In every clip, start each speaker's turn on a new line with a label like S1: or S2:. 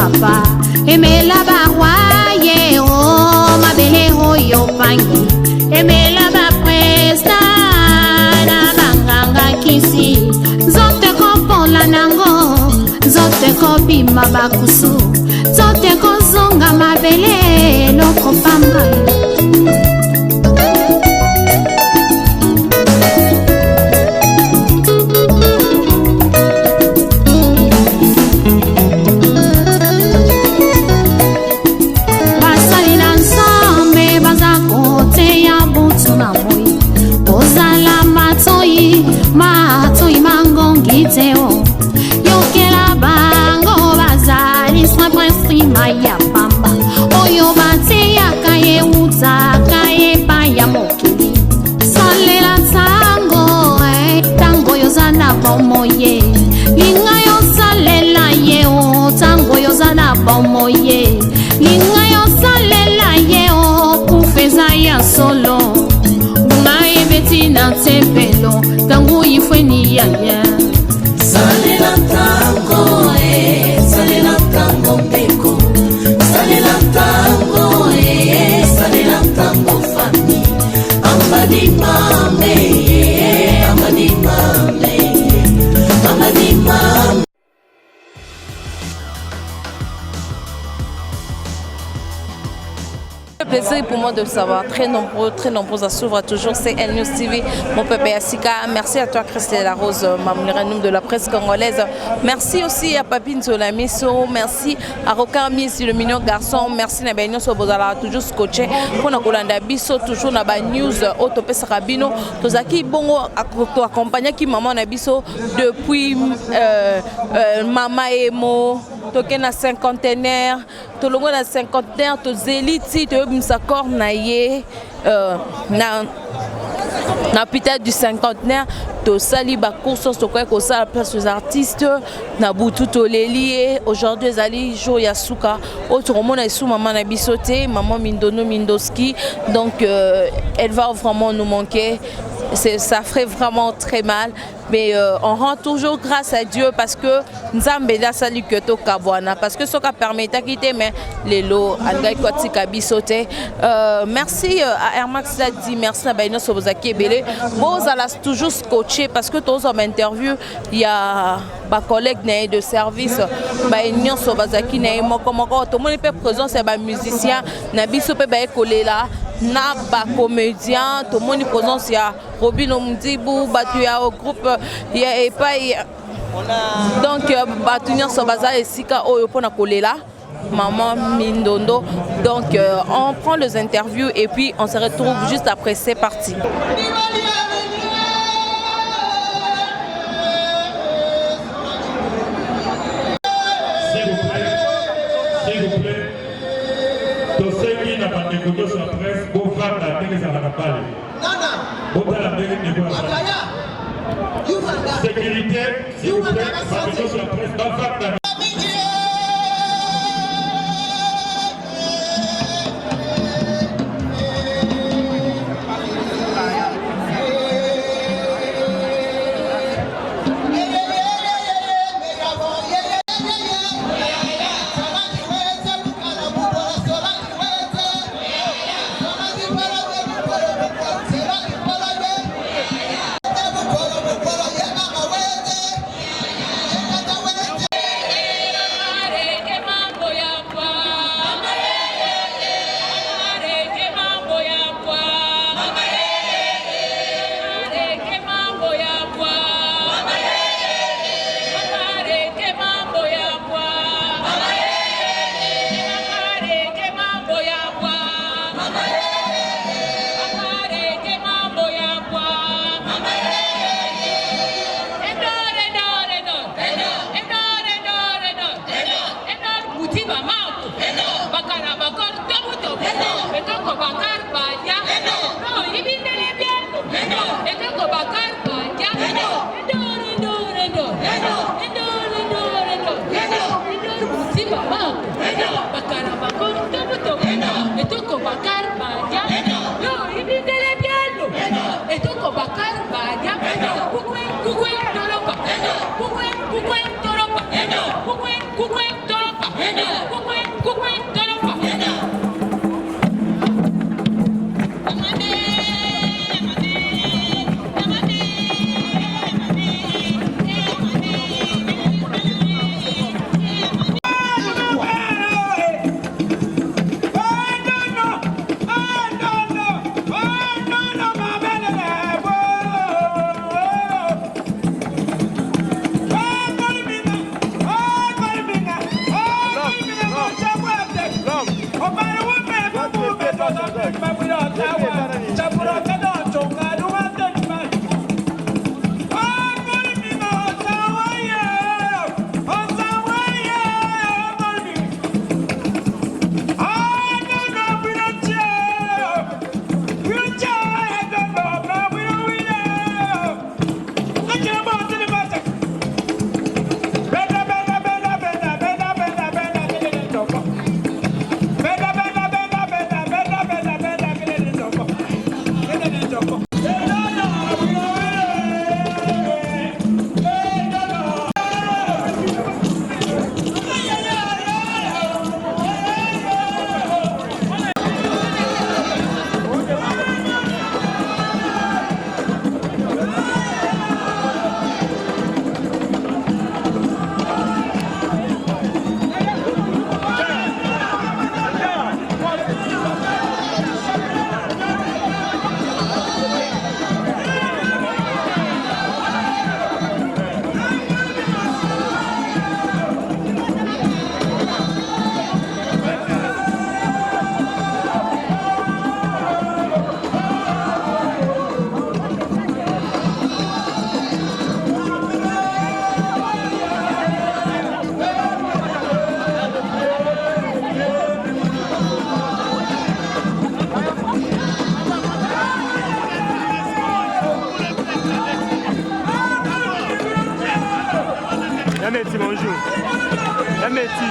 S1: papa emela barwaye o mabele oyo pangi emela bapresta na banganga kisi zote kopola nango zote kobima bakusu zote kozonga mabele lokopamba yokela bango bazali swa prince maya pamba oyo bate yakaye utaka epa ya mokili salela tango tango yozana bomoye linga yosalela ye o tango yozana bomoye linga yosalela ye o kufeza ya solo umaye betina tempelo tango yifweni yaya
S2: Salela tango mbeko Salela tango fami Amadi mame
S3: Plaisir pour moi de savoir, très nombreux à suivre toujours, c'est El News TV, mon pépé Asika. Merci à toi Christelle Larose, Mamouliranum de la presse congolaise. Merci aussi à Papine Solamiso, merci à Rokan Mies, le mignon garçon, merci à Benyo Sobozala, toujours scotché, pour nous Kolanda Biso, toujours na ba news, Otopé Sarabino, Tozaki Bongo, accompagné qui maman Nabiso depuis Mama Emo. Toke na cinquantenaire, to longo na cinquantenaire, to zéliti, to msakor na ye, na peut-être du cinquantenaire, to sali ba course, to quoi que ça la place aux artistes, na butu to lié. Aujourd'hui zali jo yasuka, autre monde est sous maman na bisoté, maman Mindono Mindoski, donc elle va vraiment nous manquer. Ça ferait vraiment très mal, mais on rend toujours grâce à Dieu parce que Nzambeda sali keto kabwana parce que ce qui permet de quitter mais les lots algai kwati kabisote. Merci à Airmax l'a dit, merci à Baino Sobozaki Ebele. Vous allez toujours scotcher parce que tous en interview il y a ba collègue de service Baino Sobozaki na mo comment tout le monde peut présent c'est ba musicien na biso pe ba collé là na ba comédien tout le monde présence il y a Robino Mdibou batu ya au groupe il y a et pas donc batunia Sobaza et Sika oyo pona kolela maman Mindondo donc on prend les interviews et puis on se retrouve juste après, c'est parti.
S4: S'il vous plaît, tous ceux qui n'ont pas de photos sur la presse, pour voir la télé, ça va pas sécurité, s'il vous plaît, pas de photos sur la presse, pas voir la
S5: Yameti, bonjour. Yameti.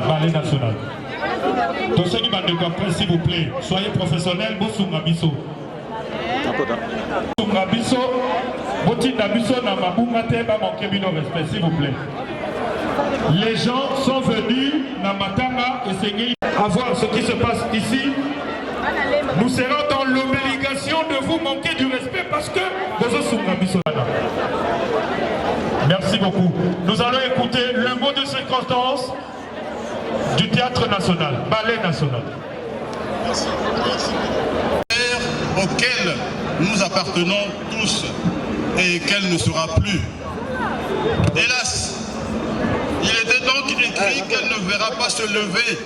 S4: Ballet national. Tous ceux qui vont de s'il vous plaît, soyez professionnels, vous Sungabiso. Sungabiso, Botindabiso, Namabungate, va manquer de respect, s'il vous plaît. Les gens sont venus, Namatanga, essayer à voir ce qui se passe ici. Nous serons dans l'obligation de vous manquer du respect parce que vous Sungabiso. Merci beaucoup. Nous allons écouter le mot de circonstance du Théâtre National, Ballet National.
S6: Auquel nous appartenons tous et qu'elle ne sera plus. Hélas, il était donc écrit qu'elle ne verra pas se lever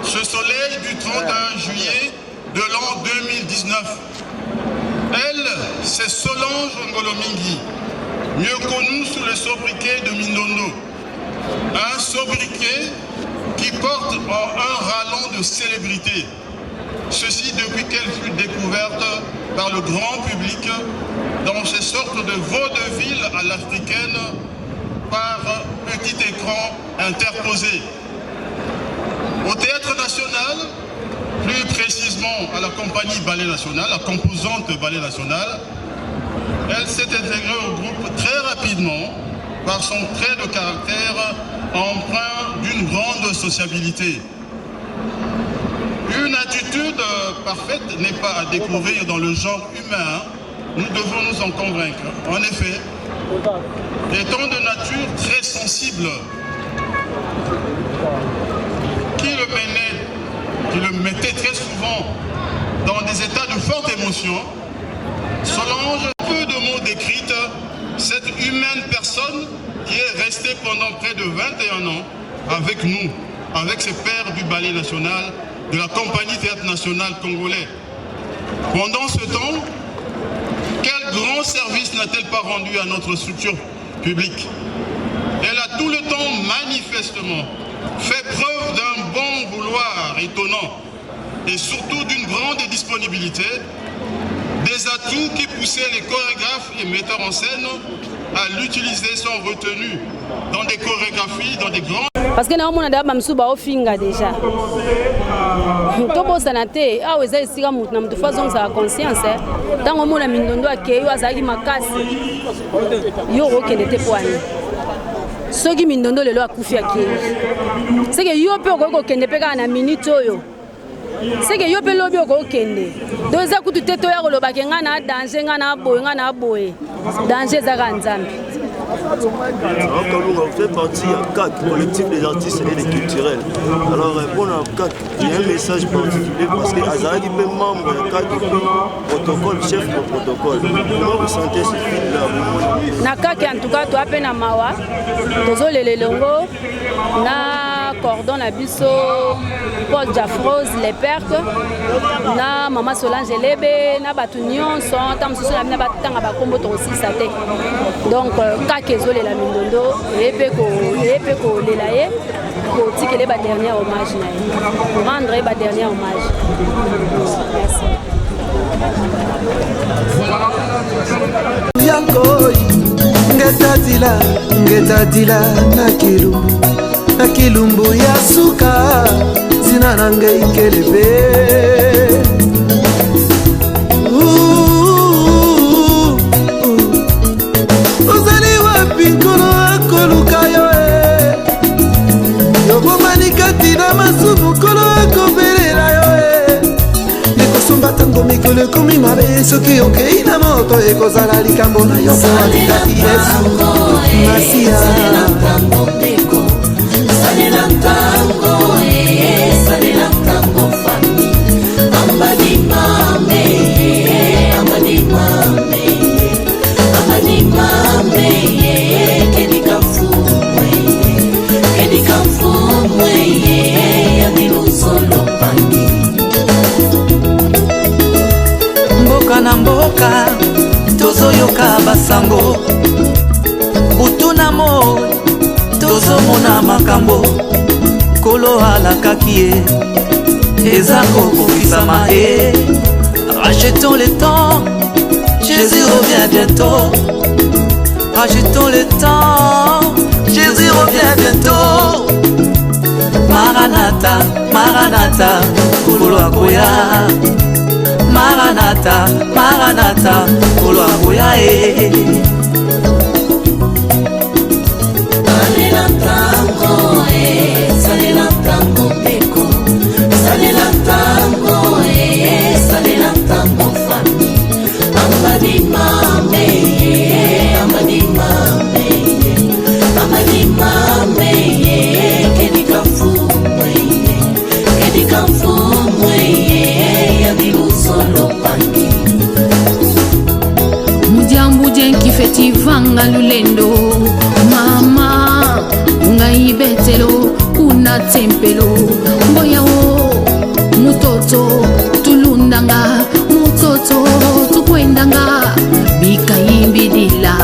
S6: ce soleil du 31 juillet de l'an 2019. Elle, c'est Solange Ngolomingi, mieux connue sous le sobriquet de Mindondo. Un sobriquet qui porte en un rallon de célébrité. Ceci depuis qu'elle fut découverte par le grand public dans ces sortes de vaudevilles à l'africaine par petit écran interposé. Au Théâtre National, plus précisément à la compagnie Ballet National, la composante Ballet National, elle s'est intégrée au groupe très rapidement par son trait de caractère empreint d'une grande sociabilité. Une attitude parfaite n'est pas à découvrir dans le genre humain, nous devons nous en convaincre. En effet, étant de nature très sensible, qui le mettait très souvent dans des états de forte émotion, Solange, peu de mots décrite, cette humaine personne qui est restée pendant près de 21 ans avec nous, avec ses pairs du Ballet National, de la compagnie Théâtre National congolais. Pendant ce temps, quel grand service n'a-t-elle pas rendu à notre structure publique? Elle a tout le temps manifestement fait preuve d'un bon vouloir étonnant et surtout d'une grande disponibilité, des atouts qui poussaient les chorégraphes et metteurs en scène à l'utiliser sans retenue dans des chorégraphies, dans des grands...
S7: Parce que nous avons des finga déjà. Nous avons santé, ah oui, c'est ça, nous avons façon sa conscience. Tant que nous avons mindondo accueilli, nous avons makas. Yo ok n'était pas. Ce qui mindondo le lo akufi accueilli. C'est que yo peut ko kende peka na minute oyo. C'est que yo peut lobi ko kende. Donc ça kutu teto ya ko loba kenga na danger nga na boye. Danger za kanzambi.
S8: On fait partie à 4 collectifs des artistes et des culturels. Alors, bon, il y a un message particulier parce que Azaraki est membre de 4 protocole, chef de protocole. Comment vous sentez ce fil-là?
S7: Nakaki en tout cas, tu as peine à Mawa, Tozo Lelelongo, na cordon na biso Paul Jafrose les pertes na Maman Solange Lebe na batu nyonso tam susu na batanga bakombo to aussi te donc kaka ezolela mindondo epe ko lelaye ko tikele ba dernier hommage na ye pour rendre ba dernier hommage. Merci.
S9: Yankoi ngetatila na kilumbu ya suka zina na ngai kelebe ozali wapi nkolo akoluka yo yobomani kati na masumu nkolo akobelela yo ekosomba ntango mikolo ekomi mabe soki okei na moto ekozala likambo na yo poatikaki yesu masiya
S2: mboka na mboka tozoyoka basango butu na moi tozomona makambo kolo alakaki ye eza kokokisama ye. Rachetons le temps, Jésus revient bientôt. Rachetons le temps, Jésus revient bientôt. Maranatha, Maranatha, kolo akoya. Maranatha, Maranatha, kolo akoya e.
S10: Salela tango e, salela tango beko, salela tango e, salela tango fami. Amadi mame, amadi mame, amadi mame, kedika fumwe, kedika fumwe, yadilu solo pangi.
S1: Mudiambu jenki feti vanga lulendo mama ngai betelo kuna tempelo ngoyawo mutoto tulundanga mutoto tukwendanga bikayimbidila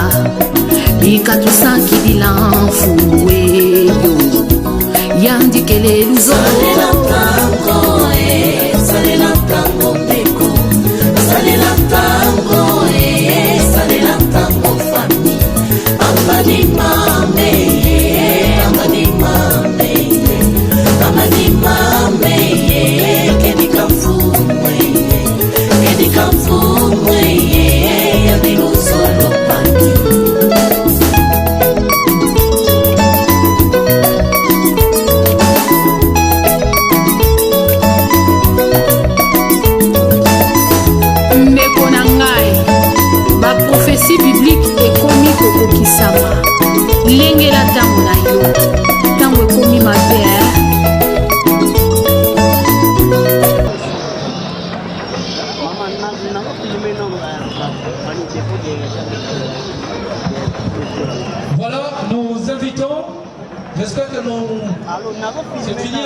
S1: bikatusakidila mfuweyo yandikele luzo
S10: salela tango e salela tango beko salela tango e salela tango fami amani mame amani mame amani mame kedika fumwe yadilu solo pangi.
S1: mbeko na ngai baprofesi biblike ekomi kokokisama lengela ntango na yo ntango ekomi mabe
S11: Voilà, nous invitons, j'espère que c'est fini.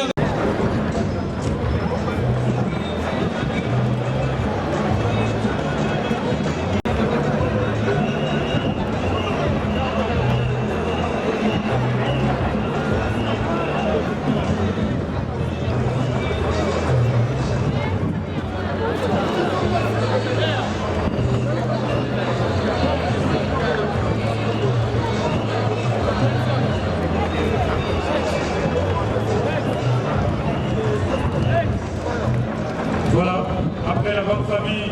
S4: Voilà, après la bonne famille,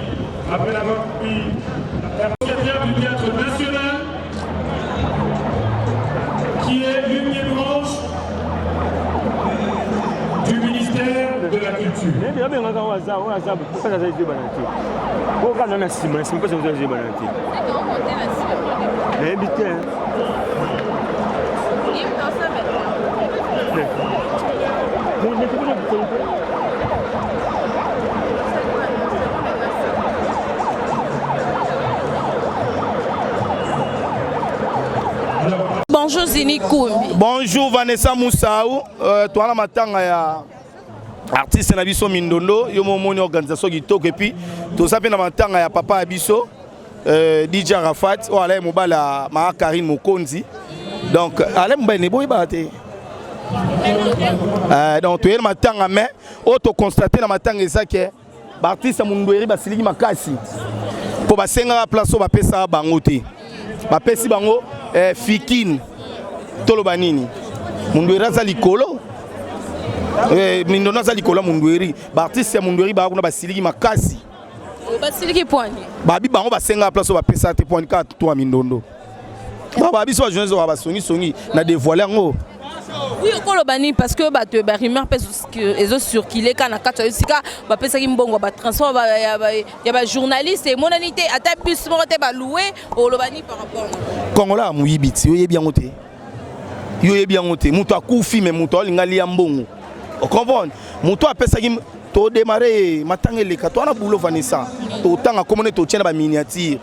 S4: après la bonne famille, la secrétaire du théâtre national, qui est l'une des branches du ministère de la Culture.
S3: Bonjour Zini Koumbi.
S12: Bonjour Vanessa Moussaou. Toi la matanga ya artiste na biso Mindondo, yo momoni organisation kitoko et puis tout ça pe na matanga ya papa Abiso, DJ Arafat, o ala mobala ma Karine Mokonzi. Donc ala mobala ne boy baté. Donc tu es na matanga mais auto constater na matanga ezake ba artiste Mundweri basiliki makasi. Po basenga place o ba pesa bango te. Ba pesi bango Fikine Tolobanini. Mundweri za likolo. Mindondo za likolo Mundweri. Ba artiste Mundweri ba kuna basiliki makasi.
S3: Basiliki poani.
S12: Babi bango basenga place o ba pesa te poani ka to Mindondo. Ba biso ba journée zo ba songi na dévoiler ngo.
S3: Oui, Kolobani parce que bah tu rumeur parce que les autres sur qui les canaux quand tu sika bah penser qu'ils mbongo bah transport bah y a bah journaliste et monanité à ta puce monter bah louer Kolobani par rapport
S12: Kongola muyibiti yo yebi ngote yo yebi ngote muto akufi mais muto lingali ya mbongo o comprendre muto apesa ki to démarrer matangele ka to na boulot Vanessa to tanga komone to tiena ba miniature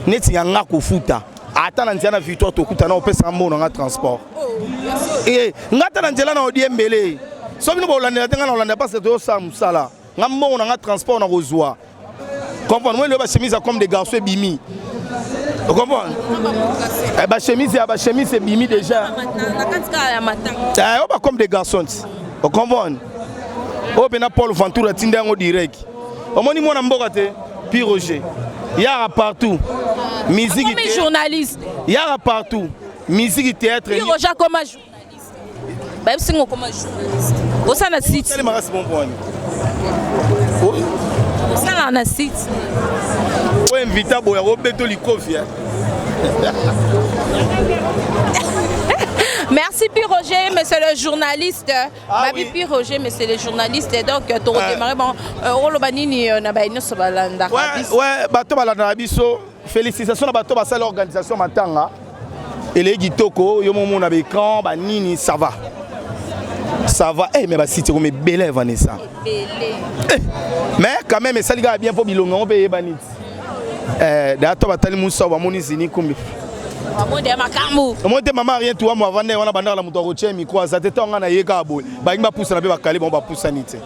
S12: neti yanga kofuta ata na nzana victoire to kuta na opesa mbono nga transport ngata na nzela na odiembele so bino bolanda tenga na olanda parce que to sala nga mbono nga transport na kozwa comprendre moi le ba chemise comme des garçons bimi comprendre ba chemise bimi déjà
S3: na katika ya matanga
S12: o ba comme des garçons comprendre o bena Paul Ventura tinda ngo direct o moni mona mboka te Pi Roger y'a partout musique
S3: comme journaliste
S12: y'a partout musique théâtre
S3: Pi Roger comme journaliste ba singo comme journaliste au ça na site
S12: c'est marasi bon point
S3: ça na site
S12: o invita boya o beto likofia.
S3: Merci Pi Roger, mais c'est le journaliste. Oui. Pi Roger, mais c'est le journaliste. Donc, tu as redémarré. Bon, Olobani, on a bien ce balanda.
S12: Ouais, bateau balanda biso. Félicitations à bateau à l'organisation Matanga. Et les Gitoko, yomo mon écran, ba nini, ça va. Ça va. Eh, mais bah si tu es belle Vanessa. Mais quand même, ça les gars bien pour bilonga, on paye banit. D'ailleurs, batali Moussa, wa moni Zini Koumbi. Moi de maman rien toi moi vendre on a bandala muto roche micro ça te tonga na yeka bol ba ngba poussa na be bakali bon ba poussa nite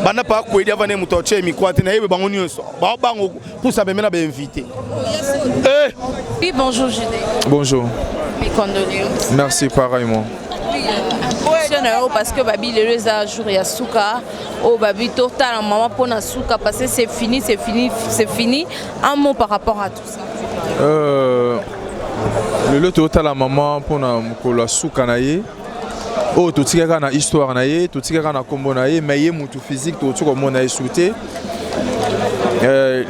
S12: bana pa ko edia vendre muto roche micro te na yebe bango nyonso ba bango poussa be mena be invité.
S3: Oui bonjour Jude.
S13: Bonjour.
S3: Mes condoléances.
S13: Merci pareillement.
S3: Parce que babi les jours ya souka au babi total maman pour na souka parce que c'est fini un mot par rapport à tout ça.
S13: Le lot total la maman pour na mukolo souka na ye oh tout tika na histoire na ye tout tika na kombo na ye mais ye mutu physique tout ko mona ye souté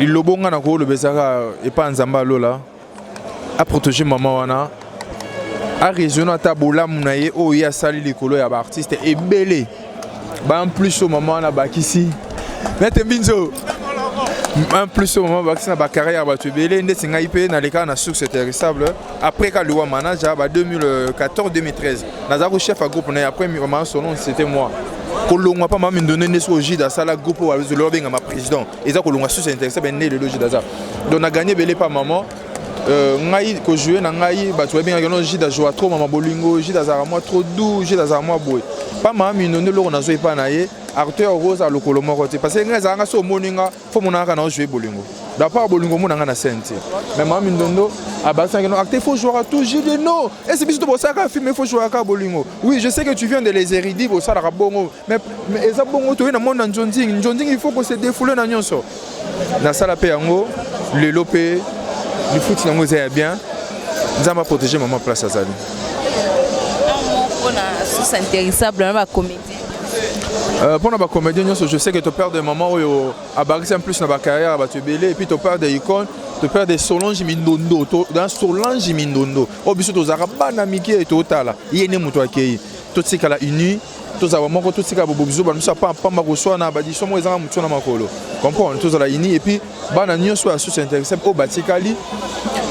S13: il lobonga na ko le bezaka et pas nzamba lola à protéger maman wana a raisonner ta bola munaye o ya sali likolo ya ba artiste et belé ba en plus au moment na bakisi mette binzo en plus au moment bakisi na ba carrière ba tu belé ndé singa ipé na leka na succès intéressable après ka loi manager ba 2014 2013 nazako chef à groupe na après maman son nom c'était moi kolongwa pas mami donné ne so jida sala groupe wa zo benga ma président et ça kolongwa succès intéressable né le logi daza donc na gagné belé pas maman ngai ko jouer na ngai ba tu bien que jida joie trop mama bolingo jida za moi trop doux jida za moi boy pas mami noné lo na zo pas na ye Arthur Rose à lokolo moko te parce que ngai za nga so moninga fo monaka na jouer bolingo d'abord bolingo monanga na senti mais mami ndondo abasa que non acteur faut jouer à tout jide non et c'est biso to ça ka film faut jouer à bolingo oui je sais que tu viens de les érudits bo ça la bongo mais eza bongo to na monde njonding il faut qu'on se défoule na nyonso na sala pe yango le lopé du foot na mozé bien nzamba protéger maman place à Zali
S3: on a c'est intéressable na comédie
S13: pour na comédien je sais que ton père de maman a barré un plus na ba carrière ba tu belé et puis ton père de icône ton père de Solange Mindondo dans Solange Mindondo o biso to zaka bana miki et total yene muto akei to tsika la uni to za moko to tsika bobo biso ba musa pa ma ko so na ba di so mo ezanga muto na makolo comprendre to za la uni et puis bana nyonso a sous intéressé o batikali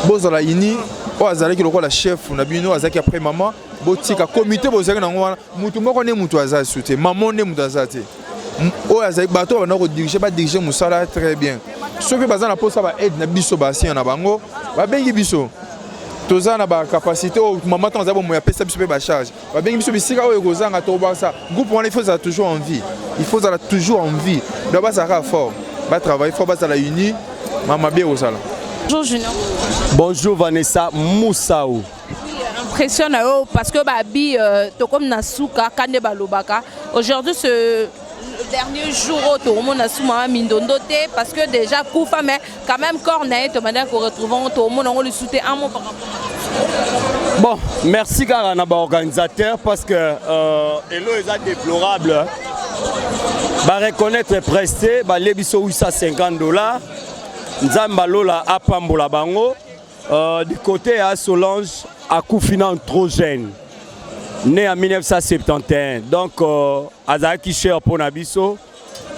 S13: bozala ini o azalaki lokola chef na bino azaki après maman botika comité bozaki nango wana mutu moko ne mutu aza soute maman ne mutu azate o azaki bato bana ko diriger musala très bien soki bazana posa ba aide na biso ba si na bango ba bengi biso toza na ba capacité au maman tant zabo moya pesa biso ba charge ba bengi biso bisika oyo kozanga to ba ça groupe on il faut ça toujours en vie il faut ça toujours en vie doit pas ça fort ba travailler faut pas ça la uni mama bien au sala.
S3: Bonjour Junior.
S14: Bonjour Vanessa Moussaou.
S3: Impressionne parce que babi to comme nasuka kande balobaka aujourd'hui ce dernier jour tout le monde a souma mindondo té parce que déjà koufa mais quand même cornet to manière qu'on retrouvons tout le monde on le soutient un mot par rapport.
S14: Bon, merci Karana organisateur parce que hello est déplorable. Ba reconnaître presté ba lebiso $850 nzamba lola apambola bango du côté à Solange à Koufina trop jeune. Née en 1971, donc Azaki cher pour Nabiso,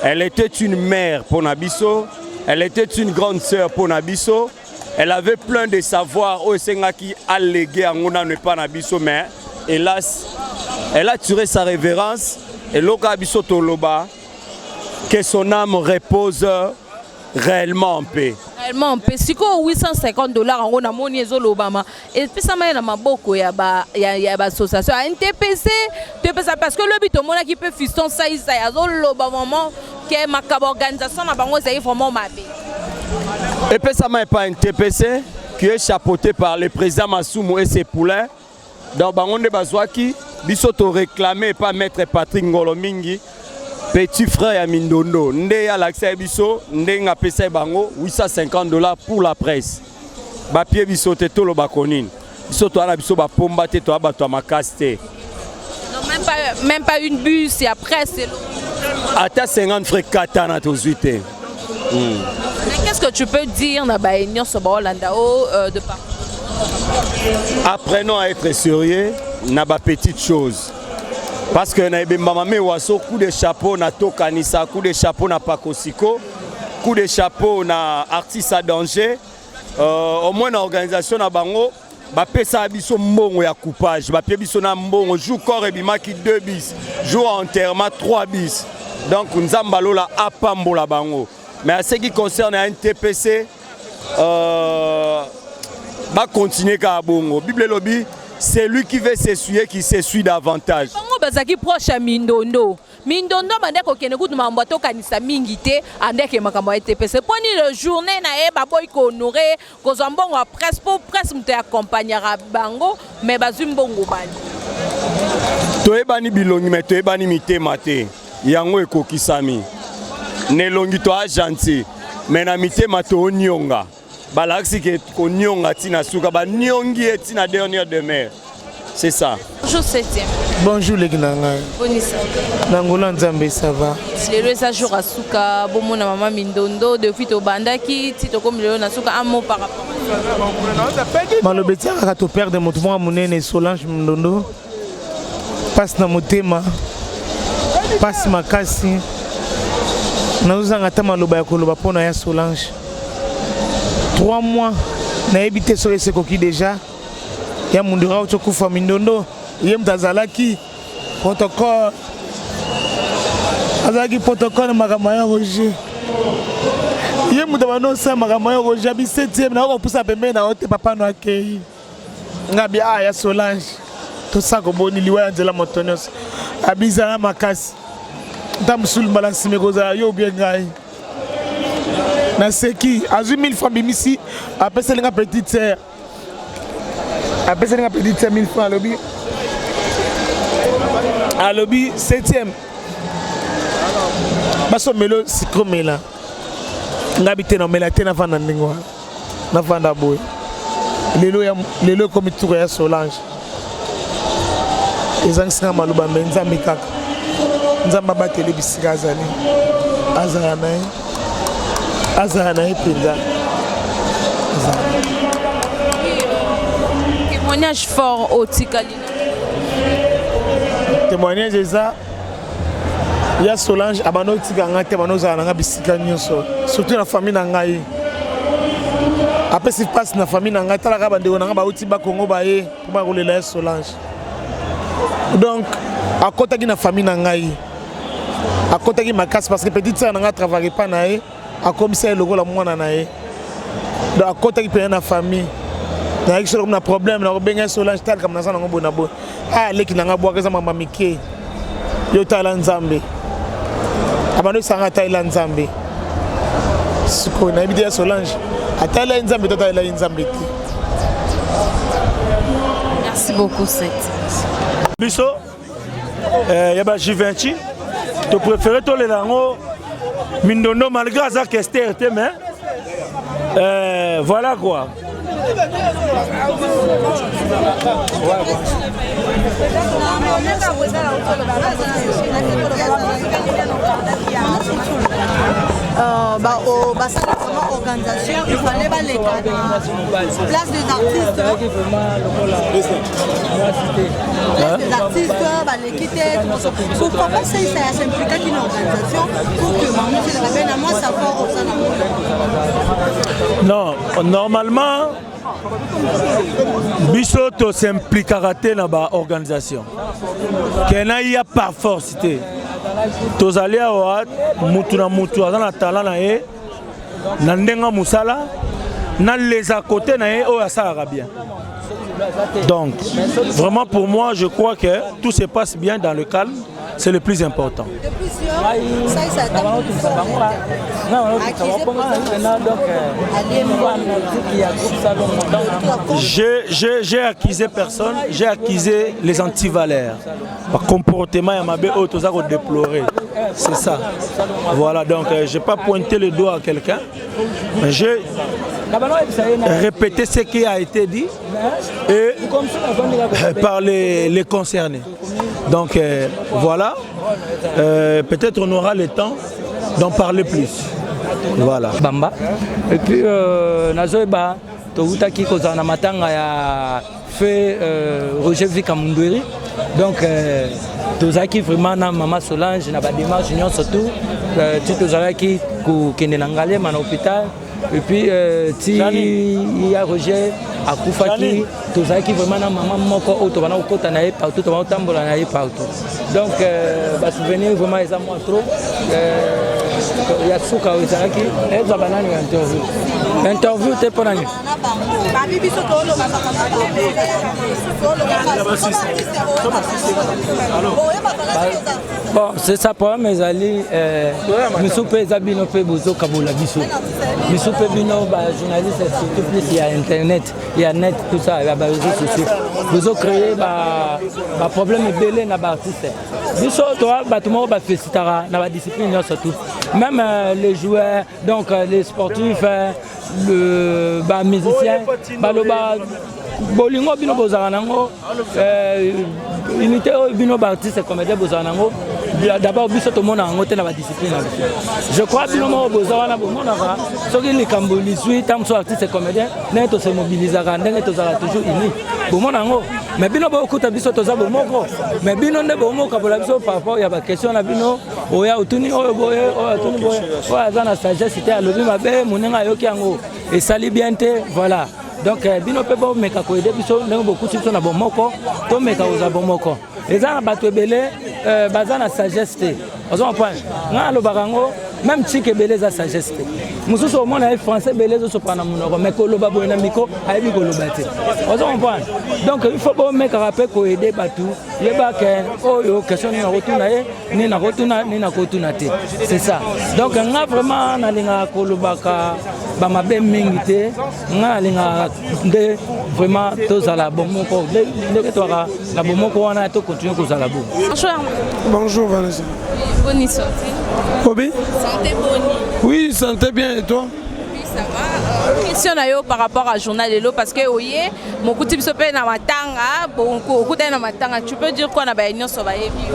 S14: elle était une mère pour Nabiso, elle était une grande sœur pour Nabiso, elle avait plein de savoir au Sengaki allégué à Ngona ne pas Nabiso, mais hélas, elle a tiré sa révérence et l'Oka Abiso Toloba, que son âme repose réellement en paix.
S3: Réellement en paix. Si quoi $850 on a moni Obama et puis ça m'a na beaucoup ya ba association NTPC parce que le but au monde qui peut fiston ça il y a loba moment que ma organisation na bango c'est vraiment mabe.
S14: Et puis ça m'a pas NTPC qui est chapeauté par le président Massoumou et ses poulains. Dans bango de bazwaki biso to réclamé pas maître Patrick Ngolomingi. Petit frère à Mindondo, ndé à l'accès biso, ndé nga pesa bango $850 pour la presse. Ba pied biso te to lo bakonine. Biso to ala biso ba pomba te to abato makaste.
S3: Non même pas une bus et après c'est l'eau.
S14: Ata 50 frais katana to zuite.
S3: Mais qu'est-ce que tu peux dire na ba union so ba Holandao de part?
S14: Apprenons à être sérieux na ba petite chose. Parce que na mamame waso coup de chapeau na Tokanisa, coup de chapeau na Pakosiko, coup de chapeau na artiste à danger. Au moins na organisation na bango, ba pesa biso mbongo ya coupage, ba biso na mbongo jour corps et bimaki 2 bis, jour enterrement 3 bis. Donc nzamba lola apambola bango. Mais à ce qui concerne un TPC ba continuer ka bongo. Bible lobby c'est lui qui veut s'essuyer qui s'essuie davantage.
S3: Bango bazaki proche à Mindondo. Mindondo bandeko kene kutu mambo to kanisa mingi te andeke makambo ya TPC. Poni le journée na e baboy ko honorer ko zambongo a presse pour presse mte accompagnera bango mais bazum bongo bani.
S14: To e bani bilongi mais to e bani mitema te. Yango ekokisami. Ne longi to a gentil mais na mitema to onyonga. Balaxi ke konyonga tina suka ba nyongi etina dernière demeure. C'est ça.
S3: Bonjour 7e.
S15: Bonjour les Gnanga.
S3: Bonissa.
S15: Nangola Nzambe ça va.
S3: C'est le jour à Souka, bon na maman Mindondo depuis to bandaki, tito comme le na Souka un mot par rapport.
S15: Malobetia ka to perdre mon moi monene Solange Mindondo. Passe na motema. Passe makasi. Nazanga ta maloba ya koloba pona ya Solange. 3 mois na habité sur ce coquille déjà. Il y a mon droit au coup Mindondo. Il y a Mtazalaki protocole. Azaki protocole makamaya Roger. Il y a Mudamano sa makamaya Roger bi 7e na ko pusa pembe na ote papa no akei. Ngabi ya Solange. To sa ko boni liwa nzela motonos. Abizana makasi. Tamsul balance mekoza yo bien ngai. Na seki azu 1000 francs bimisi après c'est la petite sœur après c'est la petite sœur 1000 francs lobby à lobby 7e baso melo sikro mela ngabite na mela tena vanda ndingwa na vanda boy lelo comme tour ya Solange ezangisa maluba menza mikaka nzamba batele bisika azali azana Azana et Pinda.
S3: Témoignage fort au Tikalina.
S15: Témoignage de ça. Il y a Solange, Abano Tikanga, Temano Zana, Bissika Nyoso. Surtout la famille Nangaï. Après, ce qui passe dans la famille Nangaï, tu as la rabande, on a Bautiba Congo Baye, pour rouler la Solange. Donc, à côté de la famille Nangaï, à côté de ma casse, parce que petite sœur n'a travaillé pas naïe. A commissaire le rôle à moi nae. Donc à côté qui paye la famille. nayaki solo na problème na kobenga Solange tal comme naza nango bona bo ah leki nanga bwaka za mama mike yo tala nzambe abano sanga tala nzambe siko na bidia Solange atala nzambe to tala nzambe.
S3: Merci beaucoup Seth.
S5: Biso ya ba Givenchy to préféré to le lango Mindondo malgré ça Kester mais voilà quoi.
S16: Organisation, il fallait pas les place des artistes. Place des artistes, les quitter. Pourquoi pas ça s'impliquer une organisation pour que moi savoir
S5: non, normalement Bisoto s'impliquera dans la organisation. Qu'il y a par force. Tous allés à mutu na talent na ye na ndenga musala na les à côté na ye o asara bien. Donc vraiment pour moi je crois que tout se passe bien dans le calme, c'est le plus important. J'ai accusé personne, j'ai accusé les antivaleurs. Par comportement, il y a ma autres à déplorer. C'est ça. Voilà, donc je n'ai pas pointé le doigt à quelqu'un, mais j'ai répété ce qui a été dit et par les concernés. Donc voilà, peut-être on aura le temps d'en parler plus. Voilà.
S17: Bamba. Et puis, Nazoeba, Toutaki Kozana Matanga ya fait Roger Vikamunduri. Donc, Tozaki vraiment na Maman Solange, na ba démarche union surtout. Tozaki Kenenangale, man hôpital. Et puis, il y a Roger Akoufaki, Tozaki vraiment na Maman Moko, Otobana Okota nae partout, Tobana Tambola nae partout. Donc, bah souvenir vraiment les amours trop. Il y a Souka Ozaki, et Zabana interview. Interview, t'es pas nani. Bon, c'est ça pour mes alliés. Missoupe Zabino fait Bozo Kaboula Bissou. Missoupe Bino, journaliste, surtout plus il y a internet, il y a net, tout ça, il y a des réseaux sociaux. Bozo créé un problème belé dans l'artiste. Bissou, toi, tout le monde va féliciter dans la discipline surtout. Même les joueurs, donc les sportifs, le musicien, bolingo bino bozanango unité bino artiste comédien bozanango d'abord biso to mona ngote na ba discipline. Je crois bino mo bozana bo mona ka soki likambo lisui tam so artiste comédien na to se mobiliser ka ndenge to zala toujours uni bo mona ngo mais bino bo kuta biso to za bo moko mais bino ne bo moko bola biso par rapport ya ba question na bino oya utuni oyo boye oya utuni boye oya zana sagesse te alobi mabe munenga yoki yango et sali bien te voilà. Donc bino pe bo meka ko aider biso ndenge beaucoup sur na bomoko to meka oza bomoko ezana bato ebele bazana sagesse te ozo point nga lo barango même tike belé za sagesse te mususu o mona français belé zo pana munoko mais ko lo babo na miko ayebi ko lo bate ozo point donc il faut bo meka rapé ko aider batu yeba ke oyo question na rotuna ye ni na rotuna ni na kotuna te c'est ça. Donc nga vraiment na linga ko lo baka ba mabe mingi te nga linga de vraiment tozala bomoko de to la bomoko wana to continuer ko zala bo.
S18: Bonjour Vanessa.
S3: Bonne santé.
S18: Bobby?
S3: Santé Bonnie.
S18: Oui, santé bien et toi?
S3: Oui, ça va. Question par rapport à journal de l'eau parce que oye mon coup de sope na matanga bon coup na matanga tu peux dire quoi na ba union so ba yebi.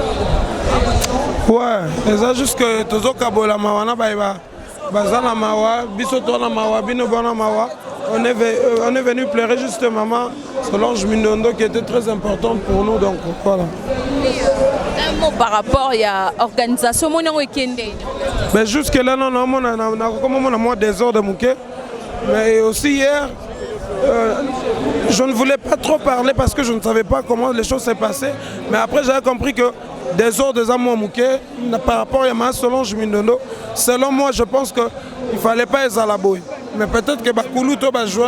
S18: Ouais, c'est juste que tozo kabola mawana ba bazana mawa biso tona mawa bino bona mawa. On est venu pleurer juste maman Solange Mindondo qui était très importante pour nous, donc voilà.
S3: Un mot par rapport à l'organisation,
S18: mais jusque là, non, on a moins désordre de Mouké. Mais aussi hier, je ne voulais pas trop parler parce que je ne savais pas comment les choses s'est passées. Mais après, j'avais compris que désordre des amours Mouké, par rapport à Solange Mindondo, selon moi, je pense qu'il ne fallait pas être à la bouille. Mais peut-être que Bakoulouto va jouer,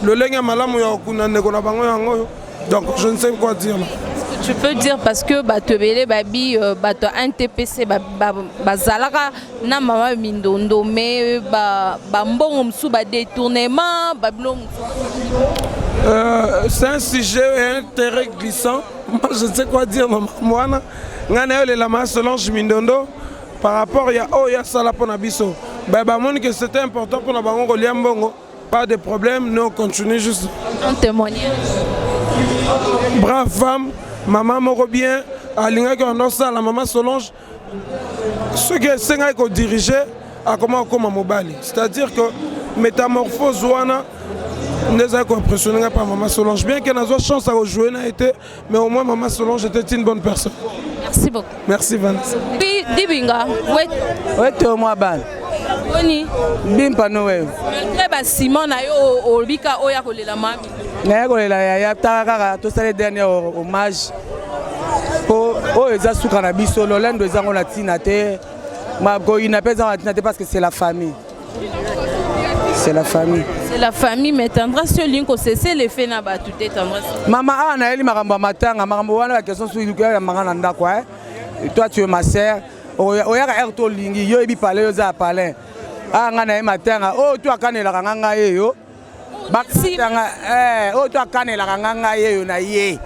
S18: le lenge malamu ya okuna ndeko na bango yango. Donc je ne sais quoi dire là.
S3: Tu peux dire parce que bato belé babi bato NTPC bazalaka na mama mindondo mais ba mbongo msu ba détournement ba bilong.
S18: C'est un sujet intérêt glissant. Moi je ne sais quoi dire maman. Ngana le lama Solange Mindondo par rapport ya ya sala pona biso. Ba moni que c'était important pour na bango kolia mbongo. Pas de problème, nous on continue juste.
S3: Un témoignage.
S18: Brave femme. Maman moko bien, alinga qui on ça la maman Solange. Ce qui est senga ko diriger à comment comme mobali. C'est-à-dire que métamorphose wana nous a impressionné par maman Solange. Bien qu'elle n'a pas chance à jouer n'a été, mais au moins maman Solange était une bonne personne.
S3: Merci beaucoup.
S18: Merci Vanessa.
S3: Dibinga,
S19: ouais toi moi ban.
S3: Boni.
S19: Bimpa noé.
S3: Malgré ba Simon na yo olbika oya kolela mami.
S19: Na kolela ya taka to sale dernier hommage. Oh eza suka na biso lolendo eza ngona tina te. Ma ko ina pesa na tina te parce que c'est la famille. C'est la famille.
S3: C'est la famille mais tendresse ce lien ko c'est l'effet na ba tout tendresse.
S19: Maman ana eli makambo matanga makambo wana la question sur ya mangana ndako et toi tu es ma sœur. Oya ka erto lingi yo ebi parler yo za parler. Ah ngana e matanga oh tu akanela nganga yeyo. Bakanga oh tu akanela nganga yeyo na ye.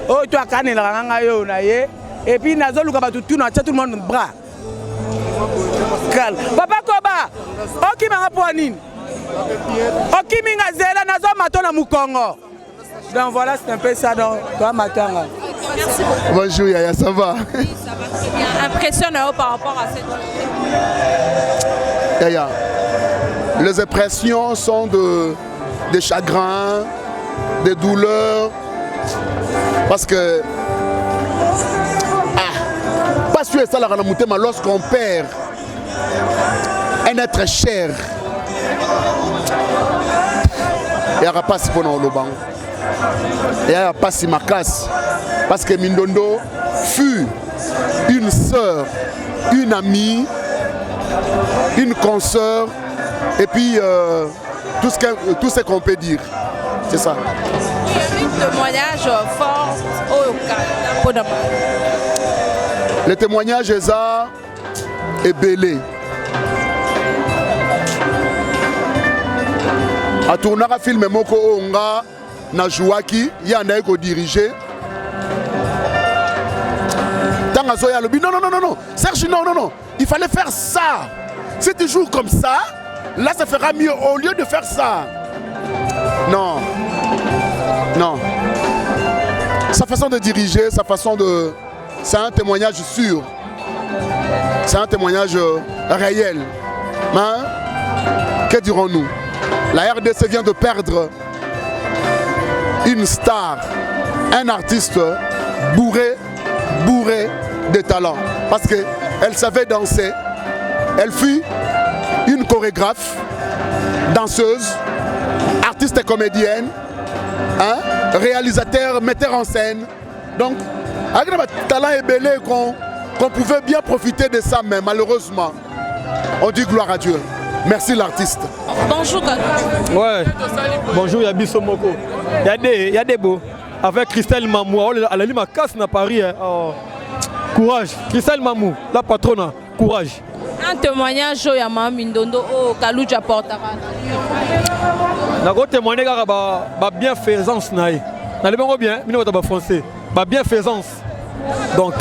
S19: Oh tu akanela nganga yeyo na ye et puis nazo luka ba tout le monde bras. Calme. Papa Koba. Oki manga poanine. Oki minga zela nazo matona mukongo. Donc voilà, c'est un peu ça donc toi matanga.
S3: Merci beaucoup.
S12: Bonjour Yaya, ça va?
S3: Oui, ça va très bien. Impressionnant par rapport à cette
S12: Yaya, les impressions sont des chagrins, des douleurs, parce que pas sûr ça la mais lorsqu'on perd un être cher, il n'y aura pas si bon au banc. Il n'y aura pas si ma casse. Parce que Mindondo fut une sœur, une amie, une consoeur, et puis tout ce qu'on peut dire. C'est ça.
S3: Il y a un témoignage fort au Canada.
S12: Le témoignage est belé. A tourner un film Moko Onga na jouaki, il y en a qui dirigé. Non, Serge, non, il fallait faire ça. Si tu joues comme ça, là ça fera mieux au lieu de faire ça. Non. Sa façon de diriger, sa façon de... C'est un témoignage sûr. C'est un témoignage réel. Hein? Que dirons-nous? La RDC vient de perdre une star, un artiste bourré de talent. Parce qu'elle savait danser. Elle fut une chorégraphe, danseuse, artiste et comédienne, hein, réalisateur, metteur en scène. Donc, avec le talent est belé qu'on pouvait bien profiter de ça, mais malheureusement, on dit gloire à Dieu. Merci l'artiste.
S3: Bonjour.
S20: Ouais. Bonjour Yabiso Moko. Il y a des beaux. Avec Christelle Mamou, elle a lu ma casse à Paris. Hein. Oh. Courage. Christelle Mamou, la patronne, courage.
S3: Un témoignage sur Yama Mindondo au Kalouja Portara.
S20: Je témoigner de la bienfaisance. Vous allez bien, je vais français. La bienfaisance. Donc,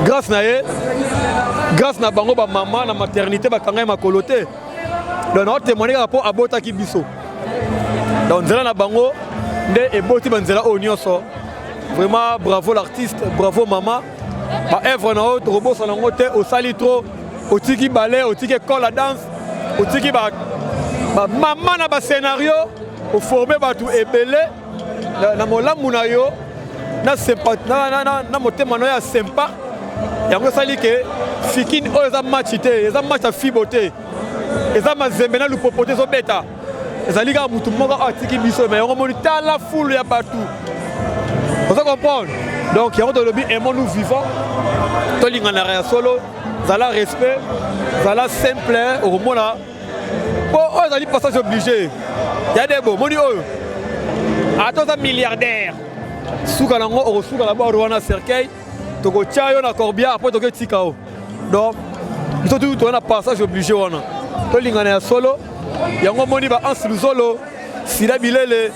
S20: grâce à bango ba maman na maternité ba kanga ma coloté. Donc on témoigner rapport à bota ki biso. Donc nzela na bango nde eboti banzela onyoso. Vraiment bravo l'artiste, bravo maman. Ba œuvre na autre robot ça nango te au sali trop, au tiki ballet, au tiki école la danse, au tiki ba maman na ba scénario, au former ba tout ebelé na molamu na yo na sympa na motema no ya sympa. Yango sali ke fikini o eza match te, eza match a fiboté. Eza mazembe na lupopoté zo beta. Ezali ka mutu moko atiki biso mais yango moni ta la foule ya partout. Vous comprenez? Donc yango de lobby aimons nous vivants. To linga na solo, zala respect, zala simple au mona oyo ezali passage obligé ya debo moni oyo ata oza milliardaire suka nango okosuka na bord wana cercueil tokotia yo na corbillard apres toketika o donc biso tu toza na passage obligé wana tolingana ya solo yango moni ba Anse Luzolo Sila Bilele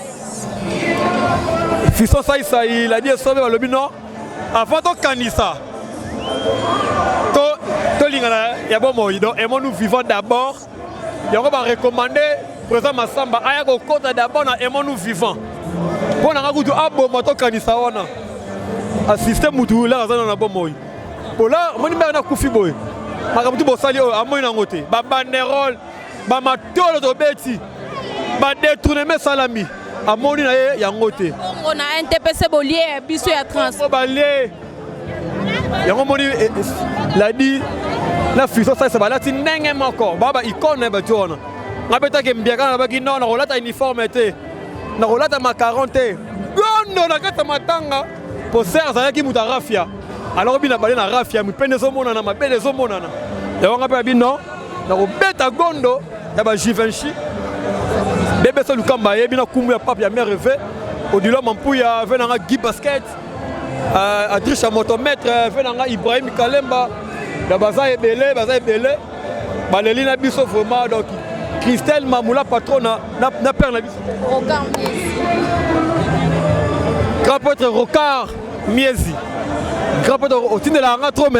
S20: Fiston Saïsaï Ladi Esobe balobi non avant tokanisa tolingana ya bomoi donc aimons nous vivons d'abord yango ba recommander président Massamba aya kokota d'abord na aimons nous vivants mpo nanga kutu aboma tokanisa wana asiste mutu la azana na bomoi pola moni mbere na kufi boye makambo tu bosali oyo amoi nango te babanderole bamatolo tobeti badétournement salami amoni na ye yango te
S3: bongo na NTPC bolie biso ya trans
S20: balie yango moni ladi na fiso ça balati ndenge moko baba icône ba tona ngabetake mbiaka na baki non na rolata uniforme te na rolata macaron te gondo na kata matanga po ser zalaki muta rafia alors bina balé na rafia mipende zo mona na mabele zo mona na yango ngape bino na robeta gondo ya ba Givenchy bébé so lukamba yebi na kumu ya papa ya mère rêvé odilo mampuya venanga Guy Basket Adricha motomètre venanga Ibrahim Kalemba da baza ebele baleli na biso vraiment donc Christelle Mamoula patrona na père na biso grand prêtre Rocard Miezi grand prêtre otindela nga trop